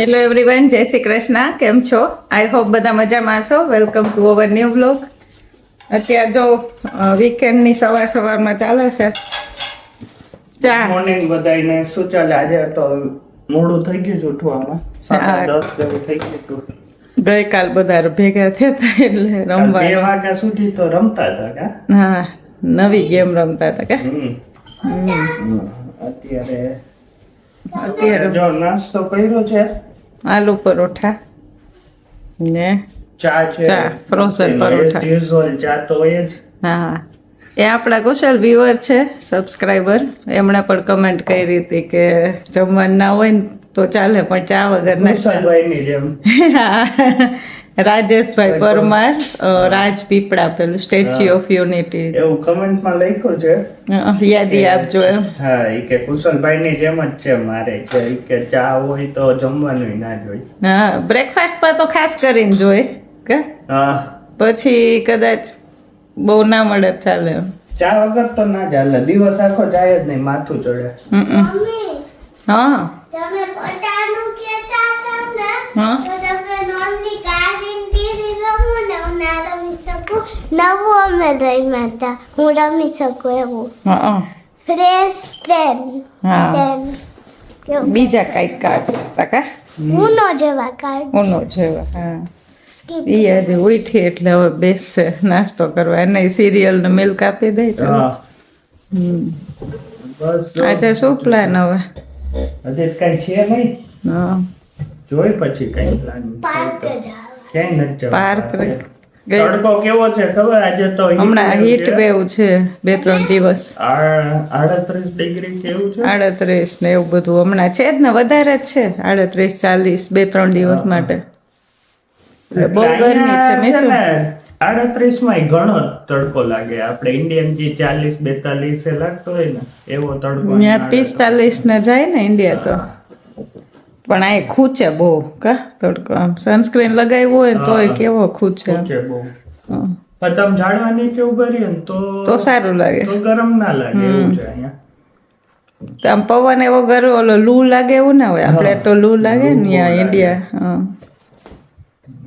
Hello everyone, જય શ્રી કૃષ્ણ. કેમ છો? આઈ હોપ બધા મજામાં છો. Welcome to our new vlog. અત્યારે જો વીકેન્ડની સવારમાં ચાલે છે ચા. મોર્નિંગ બધાને શું ચાલે? આજે તો મોડું થઈ ગયું છે ઉઠવામાં, 10:30 જેવું થઈ ગયું હતું. ગઈકાલ બધા ભેગા થયા એટલે રમવા 2 વાગ્યા સુધી તો રમતા હતા કા? હા, નવી ગેમ રમતા હતા કે અત્યારે જો નાસ્તો કર્યો છે, આલુ પરોઠા ને ચા છે, ફ્રોઝન પરોઠા. યુઝ્યુઅલ ચા તો હોય જ. હા, એ આપણા કુશલ વ્યુઅર છે, સબસ્ક્રાઈબર. એમણે પણ કમેન્ટ કરી હતી કે જમવાનું ના હોય ને તો ચાલે પણ ચા વગર ના ચાલે. કુશલભાઈની જેમ. રાજેશભાઈ પરમાર, રાજ પીપળા, પેલું સ્ટેચ્યુ ઓફ યુનિટી, એવું કમેન્ટમાં લખ્યું છે. યાદી આપજો એમ. હા, ઈ કે કુશલભાઈની જેમ જ છે મારે, કે ઈ કે ચા હોય તો જમવાનું ના જોઈએ. હા, બ્રેકફાસ્ટ પર તો ખાસ કરીને જોઈએ કે હા, પછી કદાચ બહુ ના મળે ચાલે એમ. ચા વગર તો ના ચાલે, દિવસ આખો જાય જ નહીં, માથું ચડે. હા તમે પોતાનું કહેતા હતા ને, હા તો તમે નોર્મલી કારીન ટીવી રમો ને, હું ના રમી શકું. નવું અમે રમ્યા હતા, હું રમી શકું એવું. હા ફ્રેશ ટ્રેન હા, બીજા કઈક કાર્ડ્સ હતા કા ઉનો જેવા કાર્ડ. ઉનો જેવા. હા, સ્કીપ એ આજે ઉઠી એટલે હવે બેસશે નાસ્તો કરવા. એને સિરિયલ ને મિલ્ક આપી દે છે. હા, બસ જો. આજે શું પ્લાન હવે? હજી કઈ છે નહીં, હા, જોઈ પછી કઈ પ્લાન પાર્ક જવા. ક્યાંય નથી જવું. પાર્ક ગઈ. તડકો કેવો છે ખબર? આજે તો હમણાં હીટ વેવ છે 2-3 દિવસ, 38 ડિગ્રી કેવું છે. 38 ને એવું બધું હમણાં છે જ ને, વધારે જ છે 38-40 2-3 દિવસ માટે. એટલે બહુ ગરમી છે. મેં શું 38 માં ઘણો તડકો લાગે. આપણે ઇન્ડિયન જે 40-42 એ લાગતો હોય ને એવો તડકો ત્યાં 45 ને જાય ને ઇન્ડિયા તો. પણ આ ખૂચે બહુ કા તડકો. આમ સનસ્ક્રીન લગાવ્યું હોય ને તોય કેવો ખૂચે. છે બહુ. હા, પણ તમે ઝાડવા નીચે ઉભા રહીએ ને તો સારું લાગે. તો ગરમ ના લાગે એવું છે અહીંયા. તો આમ પવન એવો ગરમ, ઓલો લૂ લાગે એવું ના હોય. આપણે તો લૂ લાગે ને ત્યાં લાગે. ઇન્ડિયા. હા,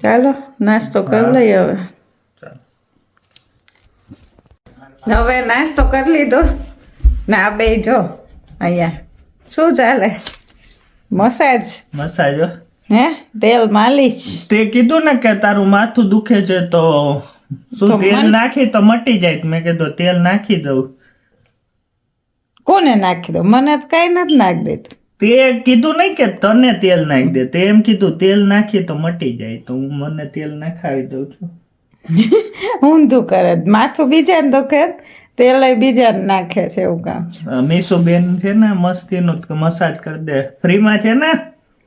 ચાલો નાસ્તો કરી લઈએ હવે. હવે નાસ્તો કરી લીધો ને આ બે જો અહીંયા શું ચાલે છે? મસાજ મસાજ હો. હે, તેલ માલિશ. તે કીધું ને કે તારું માથું દુખે છે તો શું તો તેલ નાખી તો મટી જાય. મેં કીધું તેલ નાખી દઉં. કોને નાખી દો? મને તો કઈ નથી નાખી દેતું. તે કીધું નહીં કે તને તેલ નાખી દે, તે એમ કીધું તેલ નાખી તો મટી જાય, તો હું મને તેલ નાખાવી દઉં છું. ઊંધું કરે, માથું બીજાને દુખે તેલ બીજાને નાખે છે એવું કામ છે. મીસુબેન છે ને મસ્તીનું મસાજ કરી દે, ફ્રીમાં છે ને.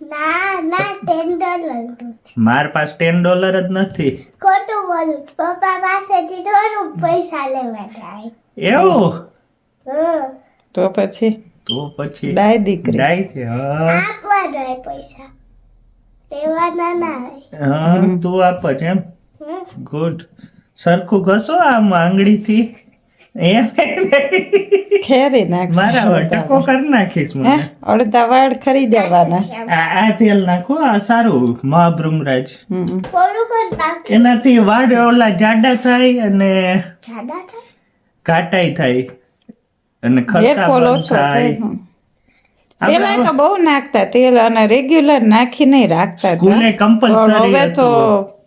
ના ના $10 માર પાસે $10 જ નથી. ખોટું બોલું, પપ્પા પાસેથી થોડું પૈસા લેવા જાય. એવું તો પછી તો પછી ડાય દીકરી. ડાય છે. હા આપવા જાય પૈસા, લેવાના ના આવે. હા, તું આપ જ એમ. હમ. ગુડ. સરખું ઘસો આમ આંગળીથી. એમ ખેરી નાખશે. મારા ટકો કરી નાખીશ હે, મને. અડધા વાળ ખરીદવાના. આ તેલ નાખો, આ સારું મહાભૃંગરાજ. થોડુંક જ બાકી. એનાથી વાળ ઓલા જાડા થાય અને જાડા થાય. ઘાટાઈ થાય અને ખર્ચા હેરફોલ બંધ ઓછો થાય. થાય. પેલા તો બહુ નાખતા તેલ અને રેગ્યુલર નાખી નહીં રાખતા હતા. સ્કૂલે compulsory પણ હવે તો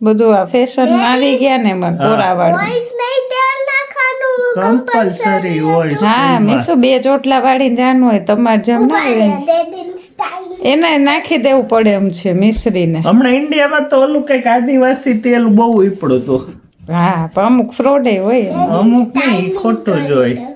બધું આ ફેશન આવી ગયા ને એમાં કોરા વાળ. વોઇસ નહીં તેલ નાખવાનું કમ્પલસરી હોય. હા, મીસુ 2 ચોટલા વાળીને જાનું હોય તમારે જેમ ના હોય ડેડિંગ સ્ટાઇલ. એને નાખી દેવું પડે એમ છે મિશ્રીને. હમણાં ઇન્ડિયામાં તો ઓલું કઈક આદિવાસી તેલ બહુ ઉપડું હતું. હા, પણ અમુક ફ્રોડે હોય એમાં. અમુક નહીં, ખોટું જ હોય.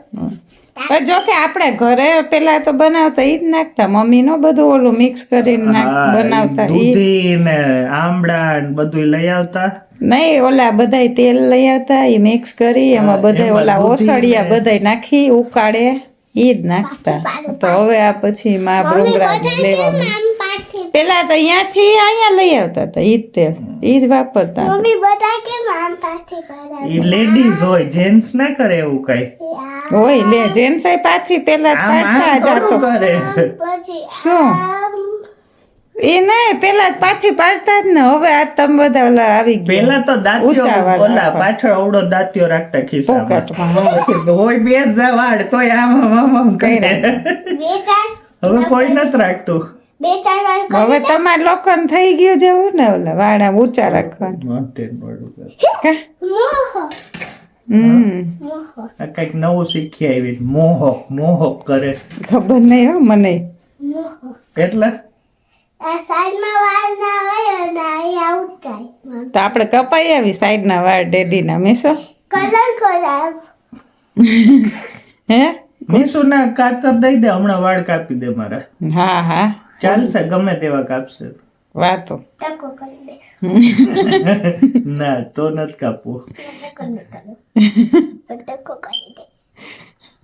પણ જો કે આપણે ઘરે પેલા તો બનાવતા ઈ જ નાખતા. મમ્મી નો બધું ઓલું મિક્સ કરીને હા, બનાવતા. ઈ દૂધી ને આમળા ને બધું લઈ આવતા. નહીં, ઓલા બધાય તેલ લઈ આવતા, ઈ મિક્સ કરી એમાં બધાય એમાં ઓલા દૂધી ઓસડિયા ને- બધાય નાખી ઉકાળે ઈ જ નાખતા. તો હવે આ પછી માં ભૃંગરાજ લેવાનું. આમ પાછી. પેલા તો અહીંયાથી અહીંયા લઈ આવતા હતા ઈ જ તેલ, ઈ જ વાપરતા. મમ્મી બધા કેમ આમ પાછી કરાવે? એ લેડીઝ હોય, જેન્ટ્સ ના કરે એવું કઈ. હોય લે જેન્ટ્સ પાછી પેલા આમ કાઢતા થોડું જાતો. કરે. પછી શું? આમ એ નહીં પેલા પાથી પાડતા જ ને હવે આ તમે બધા ઓલા આવી ગયા પેલા તો દાંતીઓ ઊંચા વાળ ઓલા રાખવા. પાછળ અવડો દાંતીઓ રાખતા ખિસ્સામાં પોકેટમાં હોય બે જ વાળ તોય આમ કરે બે ચાર હવે કોઈ નથી રાખતું બે ચાર વાર હવે તમારે લોકોને થઈ ગયું જેવું ને ઓલા વાળ આમ ઊંચા રાખવાનું કા? મોહ હમ આ કઈક નવું શીખી આવી મોહક કરે ખબર નહીં હો મને મોહ એટલે આ સાઈડમાં વાળ ના હોય અને અહીંયા ઊંચાઈ તો આપણે કપાઈ આવી સાઈડના વાળ ડેડીના મેસો કલર કરાવ હે મીસુના કાતર દઈ દે હમણાં વાળ કાપી દે મારા હા હા ચાલશે ગમે તેવા કાપશે વાતો ટકો કરી દે ના તો નથી કાપવું ટકો ન કરો ટકો કરી દે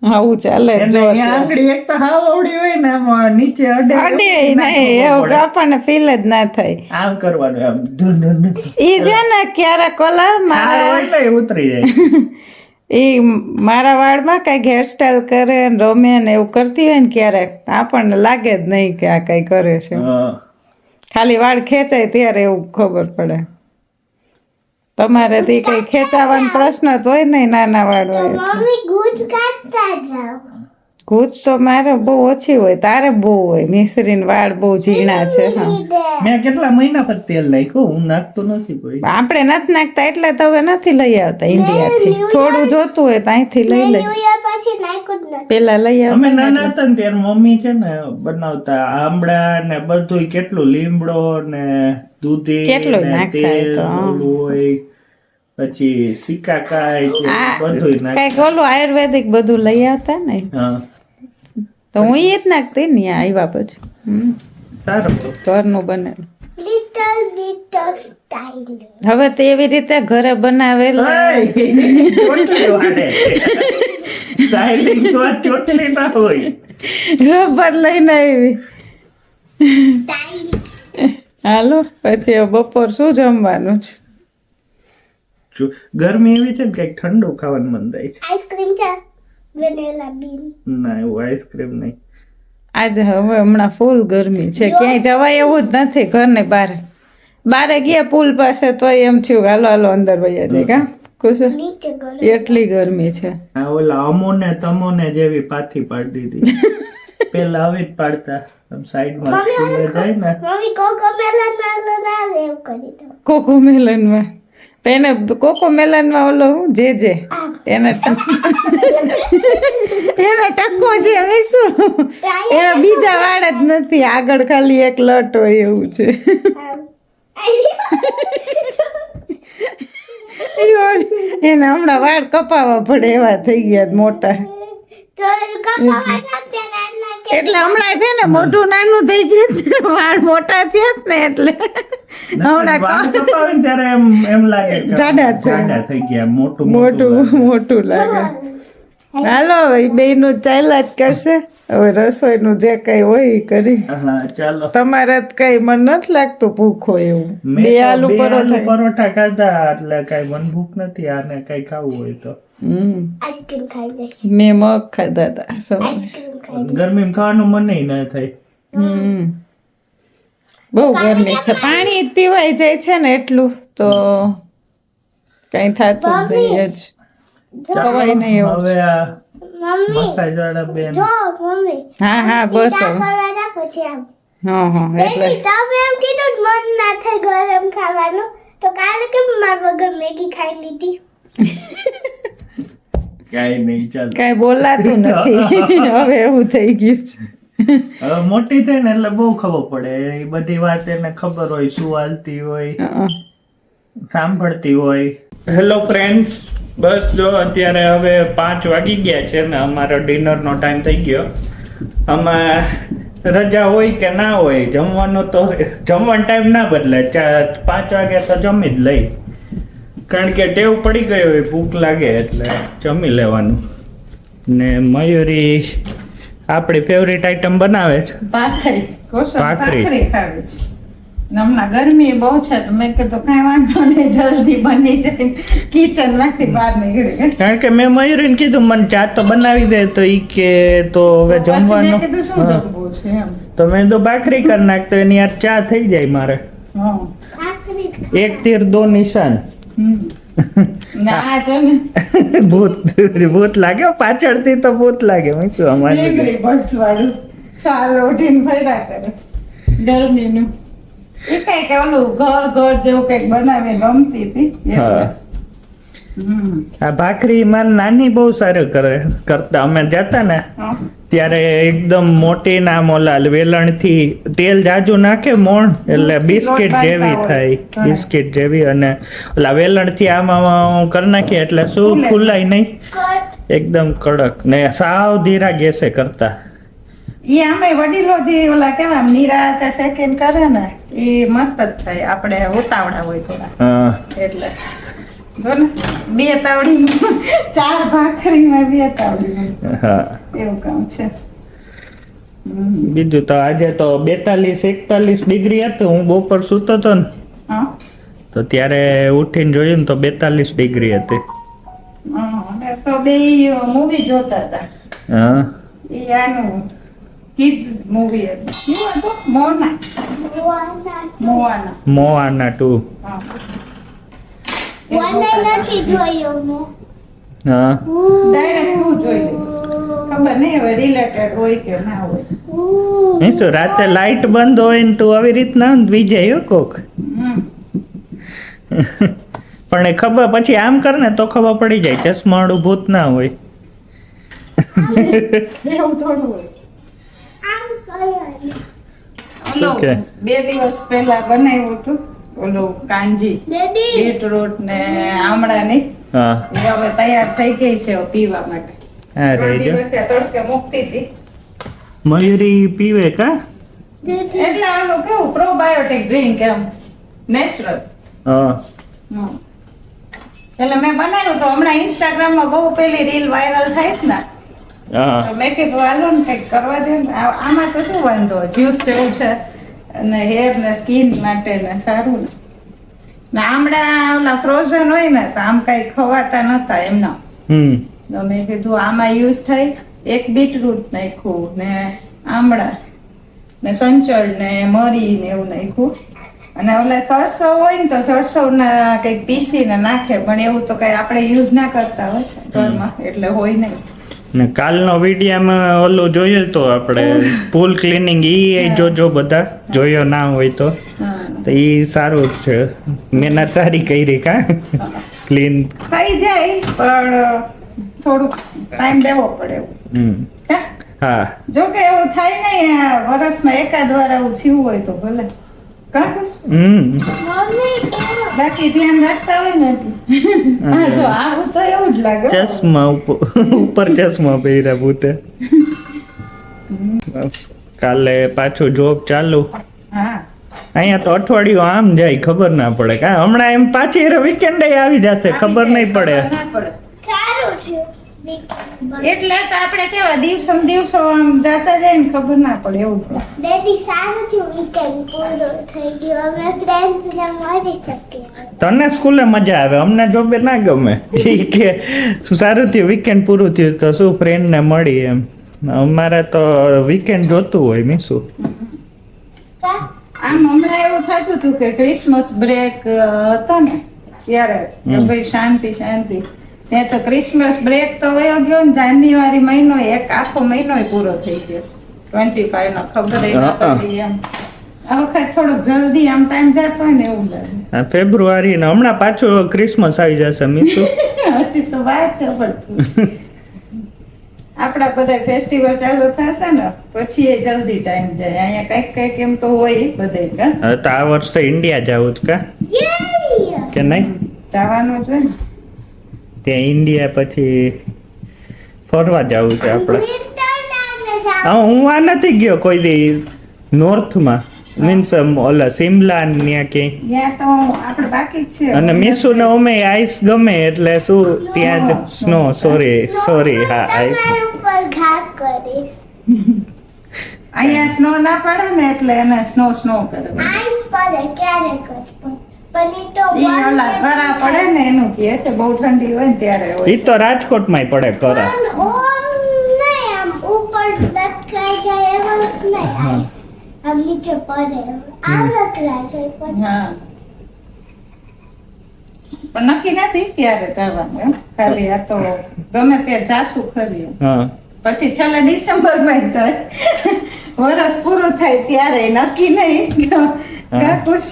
આવું ચાલે એને જો અહીંયા આંગળી એક તો હાવ અવળી હોય ને આમાં નીચે અડે અડે નહીં એવું આપણને ફીલ જ ના થાય આમ કરવાનું આમ ધૂન ધૂન ધૂન. ઈ છે ને ક્યારેક ઓલા હાવ મારા એટલે એ ઉતરી જાય ઈ મારા વાળમાં કઈક હેરસ્ટાઈલ કરે ને રમે ને એવું કરતી હોય ને ક્યારેક આપણને લાગે જ નહીં કે આ કઈ કરે છે હા. ખાલી વાળ ખેંચાય ત્યારે એવું ખબર પડે તમારે તે કઈ ખેંચાવાનો પ્રશ્ન તો હોય નહીં નાના વાળ તો હોય મમ્મી ગુજ કાઢતા જાઓ ગૂંચ તો મારે બહુ ઓછી હોય તારે બહુ હોય મિશ્રીન વાળ બહુ ઝીણા છે હા લીધે મેં કેટલા મહિના પર તેલ નાખ્યું હું નાખતો નથી કોઈ આપણે નથી નાખતા એટલે તો હવે નથી લઈ આવતા ઇન્ડિયાથી થોડું જોતું હોય તો અહીંથી લઈ લઈ ન્યુ યર પછી નાખ્યું જ નથી પેલા લઈ અમે આવતા નાના હતા ને ત્યારે મમ્મી છે ને બનાવતા આમળા ને બધું કેટલું લીમડો ને દૂધી કેટલું ને નાખતા તેલ તો, હા. ઓલું હોય પછી સિક્કાકાઈ બધું નાખ કઈક ઓલું આયુર્વેદિક બધું લઈ આવતા ને હા તો હું એ જ નાખતી ને અહીંયા આવ્યા પછી સારું ઘરનું બનેલું લિટલ બીટ ઓફ સ્ટાઇલ હવે તો એવી રીતે ઘરે બનાવેલું ચોટલી વાળે સ્ટાઇલિંગ તો આ ચોટલી ના હોય રબર લઈને આવી સ્ટાઇલ હાલો પછી હવે બપોર શું જમવાનું છે ગરમી એવી છે ને કઈક ઠંડુ ખાવાનું મન થાય છે આઈસ્ક્રીમ છે વેનીલા બીન ના એવું આઈસ્ક્રીમ નહીં આજે હવે હમણાં ફૂલ ગરમી છે ક્યાંય જવાય એવું જ નથી ઘરની બારે ગયા પુલ પાસે તોય એમ થયું હાલો હાલો અંદર વયા જાય કા કુશું નીચે ગરમ એટલી ગરમી છે આ ઓલા અમોને તમોને જેવી પાથી પાડી દીધી પેલા આવી જ પાડતા આમ સાઈડમાં સ્કૂલે જાય ને મમ્મી કોકો મેલન મેલન આવે એવું કરી દો કોકો મેલનમાં એને કોકો મેલનમાં ઓલો હું જે એને ટકો છે હવે શું એના બીજા વાળ જ નથી આગળ ખાલી એક લટ હોય એવું છે એને હમણાં વાળ કપાવવા પડે એવા થઈ ગયા મોટા એટલે હમણાં છે ને મોઢું નાનું થઈ ગયું ને, વાળ મોટા થયા જ ને એટલે હમણાં વાળ કપાવે ને ત્યારે એમ લાગે કે જાડા છે. જાડા થઈ ગયા મોટું મોટું લાગે હાલો હવે બેયનું ચાલ્યા જ કરશે હવે રસોઈનું જે કઈ હોય એ કરી હા ચાલો તમારે જ કઈ મન નથી લાગતું ભૂખ હોય એવું મેં બે તો આલુ બે આલુ પરોઠા પરોઠા ખાધા એટલે કઈ મન ભૂખ નથી આને કઈ ખાવું હોય તો આઈસ્ક્રીમ ખાઈ લઈશ મેં મગ ખાધા હતા સવારે આઈસ્ક્રીમ ખાઈ ગરમીમાં ખાવાનું મન ના થાય બહુ ગરમી છે પાણી જ પીવાય જાય છે ને એટલું તો કઈ થતું જ નહીં જ ખવાય નહીં એવું હવે આ મમ્મી મસાજ વાળા બેન જો મમ્મી હા હા બસ સીધા હવે કરવાના પછી આમ હા એટલે બેટી તમે એમ કીધું જ મન ના થાય ગરમ ખાવાનું તો કાલે કેમ માર વગર મેગી ખાઈ લીધી કઈ નહીં ચાલ કઈ બોલાતું નથી હવે એવું થઈ ગયું છે હવે મોટી થઈ ને એટલે બહુ ખબર પડે એ બધી વાત એને ખબર હોય શું હાલતી હોય હં. સાંભળતી હોય હેલો ફ્રેન્ડ્સ બસ જો અત્યારે હવે 5 વાગી ગયા છે ને અમારો ડિનરનો ટાઈમ થઈ ગયો આમાં રજા હોય કે ના હોય જમવાનો તો જમવાનો ટાઈમ ના બદલે 5 વાગે તો જમી જ લઈ કારણ કે ટેવ પડી ગઈ હોય ભૂખ લાગે એટલે જમી લેવાનું ને મયુરી આપણી ફેવરિટ આઈટમ બનાવે છે ભાખરી કોસમ ભાખરી. ભાખરી ખાવી છે હમણાં ગરમી બહુ છે તો મેં કીધું કાંઈ વાંધો નહીં, જલ્દી બની જાય, કિચન માંથી બહાર નીકળી. કારણ કે મેં મયુરીને કીધું મને ચા તો બનાવી દે, તો ઈ કે તો હવે પછી મેં જમવાનું કીધું શું હા. જમવું છે એમ. તો મેં તો ભાખરી કરી નાખતો એની યાર ચા થઈ જાય મારે. હા. આખરી એક તીર દો નિશાન. હમ. ના છે ને ભૂત લાગ્યો પાછળથી, તો ભૂત લાગે હું શું અમારી Angry Birds વાળું સાલ ઓઢીને ફર્યા કરે ગરમીનું. એ કઈ કે ઓલું ઘર જેવું કઈક બનાવીને રમતી હતી એટલે. હા. આ ભાખરી મારી નાની બહુ સારું કરતા. અમે જતા ને હા. ત્યારે એકદમ મોટી ના મોલા વેલણ થી તેલ જાજુ નાખે મોણ એટલે બિસ્કિટ લોટ જેવી બાંધતા થાય, હોય. બિસ્કિટ જેવી. અને ઓલા વેલણ થી આમાં કરી નાખીએ એટલે શું ફૂલે. ફૂલાય નહીં, કટ એકદમ કડક ને સાવ ધીરા ગેસે કરતા. ઈ આમે વડીલો જે ઓલા કેવા નિરાતે સેકન્ડ કરે ને એ મસ્ત જ થાય. આપણે ઉતાવળા હોય થોડા હા. એટલે જો ને 2 તાવડી 4 ભાખરીમાં 2 તાવડી હા. એવું કામ છે. બીજું તો આજે તો 42-41 ડિગ્રી હતું. હું બપોર સૂતો હતો ને હા. તો ત્યારે ઉઠીને જોયું ને તો 42 ડિગ્રી હતી. અમે તો બે મૂવી જોતા હતા. હા. એ આનું કિડ્સ મૂવી હતું. કેવું હતું? મોના મોવાના. મોઆના 2. હા. વને નથી જોયો મેં. હા. ડાયરેક્ટ હું જોઈ લીધું. ખબર નહીં હવે રિલેટેડ હોય કે ના હોય. નહીં તો રાતે લાઈટ બંધ હોય ને તું આવી રીતના વી જાય હો કોક. હમ. પણ એ ખબર પછી આમ કર ને તો ખબર પડી જાય ચશ્માવાળું ભૂત ના હોય. એવું થોડું હોય. આમ કરવાનું. ઓલો Okay. 2 દિવસ પહેલા બનાવ્યું હતું ઓલું કાંજી ડેડી બીટરૂટ ને આમળાની. હા. એ હવે તૈયાર થઈ ગઈ છે હવે પીવા માટે. હા 3 રહી દિવસ ત્યાં તડકે મૂકતી હતી. મયુરી પીવે કા? ડેડી એટલે આનું કેવું પ્રોબાયોટિક ડ્રિંક એમ નેચરલ. હા. એટલે મેં બનાવ્યું તો હમણાં ઇન્સ્ટાગ્રામમાં બહુ પેલી રીલ વાયરલ થાય જ ને હા. તો મેં કીધું હાલો ને કંઈક કરવા દે ને. આમાં તો શું વાંધો, જ્યુસ જેવું છે અને હેર ને સ્કિન માટે ને સારું ને. ને આમળા ઓલા ફ્રોઝન હોય ને તો આમ કઈ ખવાતા નતા એમના. હમ. તો મેં કીધું આમાં યુઝ થાય. એક બીટરૂટ નાખ્યું ને આમળા ને સંચળ ને મરી ને એવું નાખ્યું. અને ઓલા સરસવ હોય ને તો સરસવના કંઈક પીસીને નાખે, પણ એવું તો કઈ આપણે યુઝ ના કરતા હોય ઘરમાં એટલે હોય નહીં. ને કાલનો વિડીયામાં ઓલું જોયું તો આપણે પૂલ ક્લીનિંગ ઈ જોજો બધા, જોયો ના હોય તો. હા. તો ઈ સારું જ છે. મહેનત તારી કરી કા ક્લીન. થઈ જાય પણ થોડુંક ટાઈમ દેવો પડે એવું. હમ. હા? હા. જો કે એવું થાય નહીં, આ વરસમાં એકાદ વાર આવું થયું હોય તો ભલે કાકુસ. હમ. મમ્મી કેવો બાકી ધ્યાન રાખતા હોય ને એટલે. હા જો આવું તો એવું જ લાગે. ચશ્મા ઉપર ચશ્મા પહેર્યા ભૂતે. બસ. કાલે પાછું જોબ ચાલુ. હા. અહીંયા તો અઠવાડિયું આમ જાય ખબર ના પડે કા. હમણાં એમ પાછી વીકેન્ડ આવી જશે ખબર નહીં પડે. ના પડે. સારું છે એટલે તો આપણે કેવા દિવસો આમ જાતા જાય ને ખબર ના પડે એવું થાય. ડેડી સારું થયું વીકેન્ડ પૂરો થઈ ગયો અમે ફ્રેન્ડ્સ ને મળી શકીએ. તને સ્કૂલે મજા આવે, અમને જોબે ના ગમે. ઈ કે સારું થયું વીકેન્ડ પૂરું થયું તો શું ફ્રેન્ડ ને મળી એમ. અમારે તો વીકેન્ડ જોતું હોય મીસું. કા આમ હમણાં એવું થતું હતું કે ક્રિસમસ બ્રેક હતો ને ત્યારે કે ભાઈ શાંતિ ત્યાં તો ક્રિસમસ બ્રેક તો વયો ગયો ને જાન્યુઆરી મહિનો એક આખો મહિનો પૂરો થઈ ગયો 25 નો ખબર ય ના પડી એમ. આ વખત થોડુંક જલ્દી આમ ટાઈમ જતો હોય ને એવું લાગે. ફેબ્રુઆરી ને હમણાં પાછું ક્રિસમસ આવી જશે મીસું. હજી તો વાર છે પડતું. આપડા બધા ફેસ્ટિવલ ચાલુ થશે ને પછી એ જલ્દી ટાઈમ જાય. અહીંયા કઈક એમ તો હોય બધે કા. હવે તો આ વર્ષે ઇન્ડિયા જવું જ કા યે કે નહીં? જવાનું જ હોય ને. ત્યાં ઇન્ડિયા પછી ફરવા જવું છે આપણે. વિન્ટર ટાઈમ હા હું આ નથી ગયો કોઈ દી નોર્થમાં, મીન્સ ઓલા સિમલા ને ત્યાં ક્યાંય. ત્યાં તો આપણે બાકી જ છે. અને મીસુ ને અમે આઈસ ગમે એટલે શું ત્યાં જ સ્નો સોરી હા આઈસ. તમારા ઉપર ઘા કરીશ. અહીંયા સ્નો ના પડે ને એટલે એને સ્નો કરે આઈસ પડે ક્યારેક જ પણ ઈ તો ઈ ઓલા કરા પડે ને એનું કહે છે બહુ ઠંડી હોય ને ત્યારે ઈ હોય તો રાજકોટમાંય પડે કરા. પણ ઓમ નહીં આમ ઉપર લટકાઈ જાય એવો જ નહીં આઈસ આમ નીચે પડે આમ લટકાઈ જાય પણ હા પણ નક્કી નથી ત્યારે જવાનું એમ. ખાલી આ તો ગમે ત્યારે જાસુ ખરી એમ. હા પછી છેલ્લે ડિસેમ્બર માં જાય વરસ પૂરું થાય ત્યારે નક્કી નહીં કાકુશ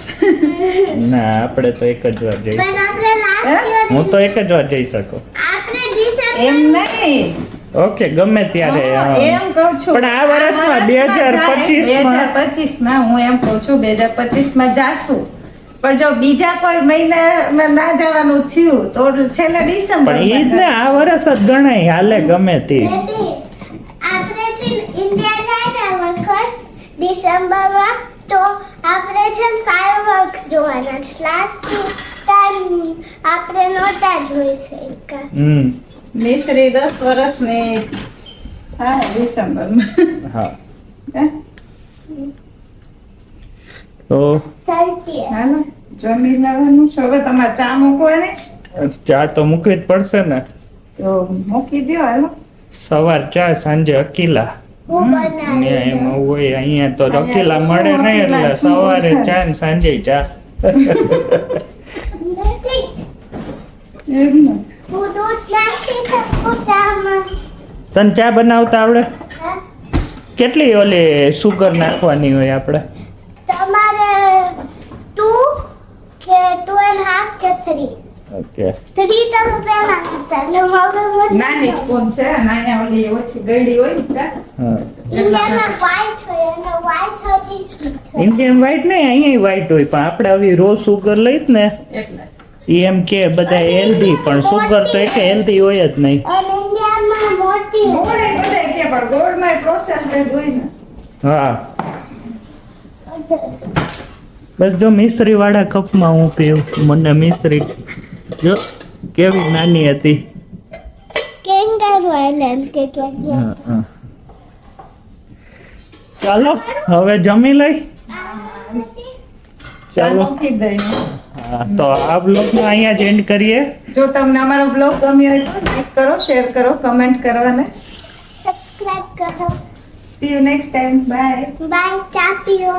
ના આપણે તો એક જ વાર જઈ પણ આપણે લાસ્ટ યર હું તો એક જ વાર જઈ શકું. આપણે ડિસેમ્બર એમ નહીં ઓકે ગમે ત્યારે હા. એમ કહું છું પણ આ વર્ષમાં 2025 માં 2025 માં હું એમ કહું છું 2025 માં જાશું પણ જો બીજા કોઈ મહિનામાં ના જવાનું થયું તો છેલ્લે ડિસેમ્બર પણ ઈ જ ને આ વર્ષ જ ગણાય હાલે ગમે તે. આપણે છે ને ઇન્ડિયા જાય ને વખત ડિસેમ્બરમાં તો આપણે છે ને ફાયરવર્ક્સ જોવાના છે લાસ્ટ ટાઈમ આપણે નહોતા જોઈ શક્યા મિશ્રી 10 વર્ષની હા ડિસેમ્બરમાં હા હે? તો થર્ટી હાલો જમી લેવાનું છે હવે તમારે ચા મૂકવાની છે? ચા તો મૂકવી જ પડશે ને. તો મૂકી દો હાલો સવાર ચા સાંજે અકીલા હું ને બનાવી એમાં હોય અહીંયા તો અહીંયા અકીલા તો મળે શું નહીં અકીલા, એટલે શું સવારે છે? ચા ને સાંજે ચા. નથી એમ ને હું દૂધ નાખી શકું ચામાં તને ચા બનાવતા આવડે? હા? કેટલી ઓલી સુગર નાખવાની હોય આપણે? તમારે 2 કે 2.5 કે 3 ઓકે 3 તમે પહેલા કરતા એટલે હવે મને નાની સ્પૂન છે અને અહીંયા ઓલી ઓછી ગળી હોય ને ચા. હા ઇન્ડિયામાં white હોય અને white હજી sweet હોય. ઇન્ડિયન વ્હાઈટ નહીં અહીંયા વ્હાઈટ હોય પણ આપણે આવી રો સુગર લઈ જ ને એટલે ઈ એમ કે બધા હેલ્ધી પણ સુગર તો એક હેલ્ધી હોય જ નહીં. અને ઇન્ડિયામાં મોટી હોય. ગોળ એ બધાય કે પણ ગોળમાં પ્રોસેસ્ડ હોય ને હા બસ જો મિશ્રી વાળા કપમાં હું પીવું. મને મિશ્રી જો કેવી નાની હતી. Kangaroo Island કે ક્યાં હા, હા. ચાલો હવે જમી લઈ. ચા ચાલો મૂકી દઈએ હા તો આ બ્લોગમાં અહીંયા જ એન્ડ કરીએ. જો તમને અમારો બ્લોગ ગમ્યો હોય તો લાઈક કરો શેર કરો કમેન્ટ કરવાને સબસ્ક્રાઇબ કરો. C you next time bye bye ચા પીઓ.